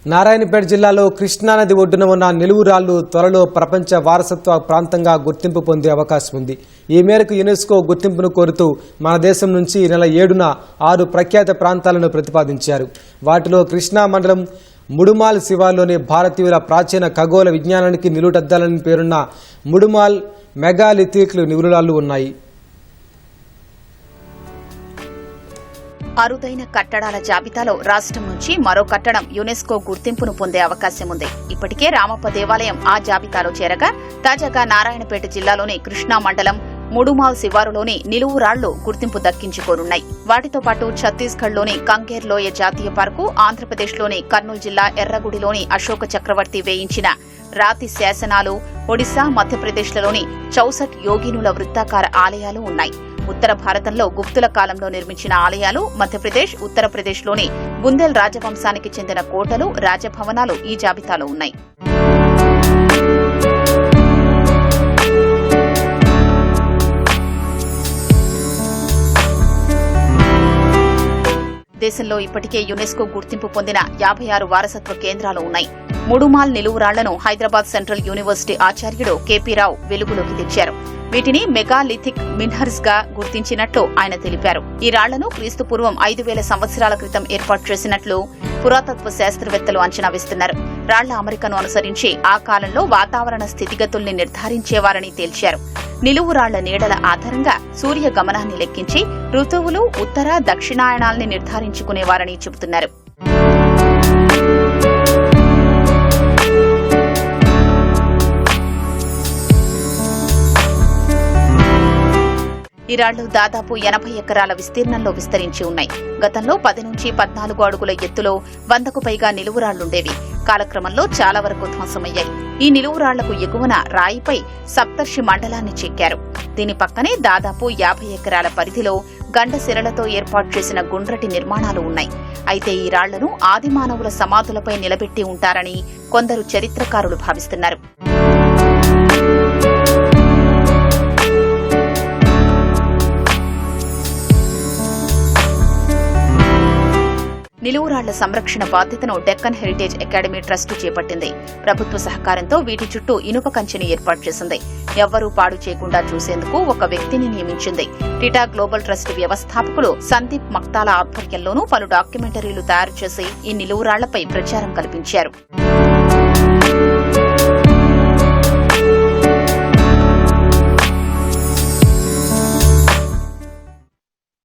నారాయణపేట జిల్లాలో కృష్ణానది ఒడ్డున ఉన్న నిలువు రాళ్లు త్వరలో ప్రపంచ వారసత్వ ప్రాంతంగా గుర్తింపు పొందే అవకాశం ఉంది. ఈ మేరకు యునెస్కో గుర్తింపును కోరుతూ మన దేశం నుంచి ఈ నెల 7న 6 ప్రఖ్యాత ప్రాంతాలను ప్రతిపాదించారు. వాటిలో కృష్ణా మండలం ముడుమాల్ శివార్లోని భారతీయుల ప్రాచీన ఖగోళ విజ్ఞానానికి నిలువుటద్దాలని పేరున్న ముడుమాల్ మెగాలిథిక్ నిలువురాళ్లు ఉన్నాయి. అరుదైన కట్టడాల జాబితాలో రాష్ట్రం నుంచి మరో కట్టడం యునెస్కో గుర్తింపును పొందే అవకాశం ఉంది. ఇప్పటికే రామప్ప దేవాలయం ఆ జాబితాలో చేరగా తాజాగా నారాయణపేట జిల్లాలోని కృష్ణా మండలం ముడుమాల్ శివారులోని నిలువు రాళ్లు గుర్తింపు దక్కించుకోనున్నాయి. వాటితో పాటు ఛత్తీస్గఢ్లోని కంకేర్ లోయ జాతీయ పార్కు, ఆంధ్రప్రదేశ్లోని కర్నూలు జిల్లా ఎర్రగుడిలోని అశోక చక్రవర్తి వేయించిన రాతి శాసనాలు, ఒడిశా, మధ్యప్రదేశ్లలోని చౌసట్ యోగినుల వృత్తాకార ఆలయాలు ఉన్నాయి. ఉత్తర భారతంలో గుప్తుల కాలంలో నిర్మించిన ఆలయాలు, మధ్యప్రదేశ్, ఉత్తరప్రదేశ్లోని బుందేల్ రాజవంశానికి చెందిన కోటలు, రాజభవనాలు ఈ జాబితాలో ఉన్నాయి. దేశంలో ఇప్పటికే యునెస్కో గుర్తింపు పొందిన 56 వారసత్వ కేంద్రాలు ఉన్నాయి. ముడుమాల్ నిలువురాళ్లను హైదరాబాద్ సెంట్రల్ యూనివర్సిటీ ఆచార్యుడు కేపీ రావు వెలుగులోకి తెచ్చారు. వీటిని మెగాలిథిక్ మినరల్స్ గా గుర్తించినట్లు ఆయన తెలిపారు. ఈ రాళ్లను క్రీస్తుపూర్వం 5000 సంవత్సరాల క్రితం ఏర్పాటు చేసినట్లు పురాతత్వ శాస్త్రవేత్తలు అంచనా వేస్తున్నారు. రాళ్ల అమరికను అనుసరించి ఆ కాలంలో వాతావరణ స్థితిగతుల్ని నిర్ధారించేవారని తేల్చారు. నిలువు రాళ్ల నీడల ఆధారంగా సూర్య గమనాన్ని లెక్కించి ఋతువులు, ఉత్తర, దక్షిణాయనాల్ని నిర్ధారించుకునేవారని చెబుతున్నారు. ఈ రాళ్లు దాదాపు 80 ఎకరాల విస్తీర్ణంలో విస్తరించి ఉన్నాయి. గతంలో 10 నుంచి 14 అడుగుల ఎత్తులో 100కు పైగా నిలువురాళ్లుండేవి. కాలక్రమంలో చాలా వరకు ధ్వంసమయ్యాయి. ఈ నిలువురాళ్లకు ఎగువన రాయిపై సప్తర్షి మండలాన్ని చెక్కారు. దీని పక్కనే దాదాపు 50 ఎకరాల పరిధిలో గండశిరలతో ఏర్పాటు చేసిన గుండ్రటి నిర్మాణాలు ఉన్నాయి. అయితే ఈ రాళ్లను ఆదిమానవుల సమాధులపై నిలబెట్టి ఉంటారని కొందరు చరిత్రకారులు భావిస్తున్నారు. నిలువురాళ్ల సంరక్షణ బాధ్యతను డెక్కన్ హెరిటేజ్ అకాడమీ ట్రస్టు చేపట్టింది. ప్రభుత్వ సహకారంతో వీటి చుట్టూ ఇనుప కంచెని ఏర్పాటు చేసింది. ఎవ్వరూ పాడు చేయకుండా చూసేందుకు ఒక వ్యక్తిని నియమించింది. టిటా గ్లోబల్ ట్రస్ట్ వ్యవస్థాపకులు సందీప్ మక్తాల ఆధ్వర్యంలోనూ పలు డాక్యుమెంటరీలు తయారు చేసి ఈ నిలువురాళ్లపై ప్రచారం కల్పించారు.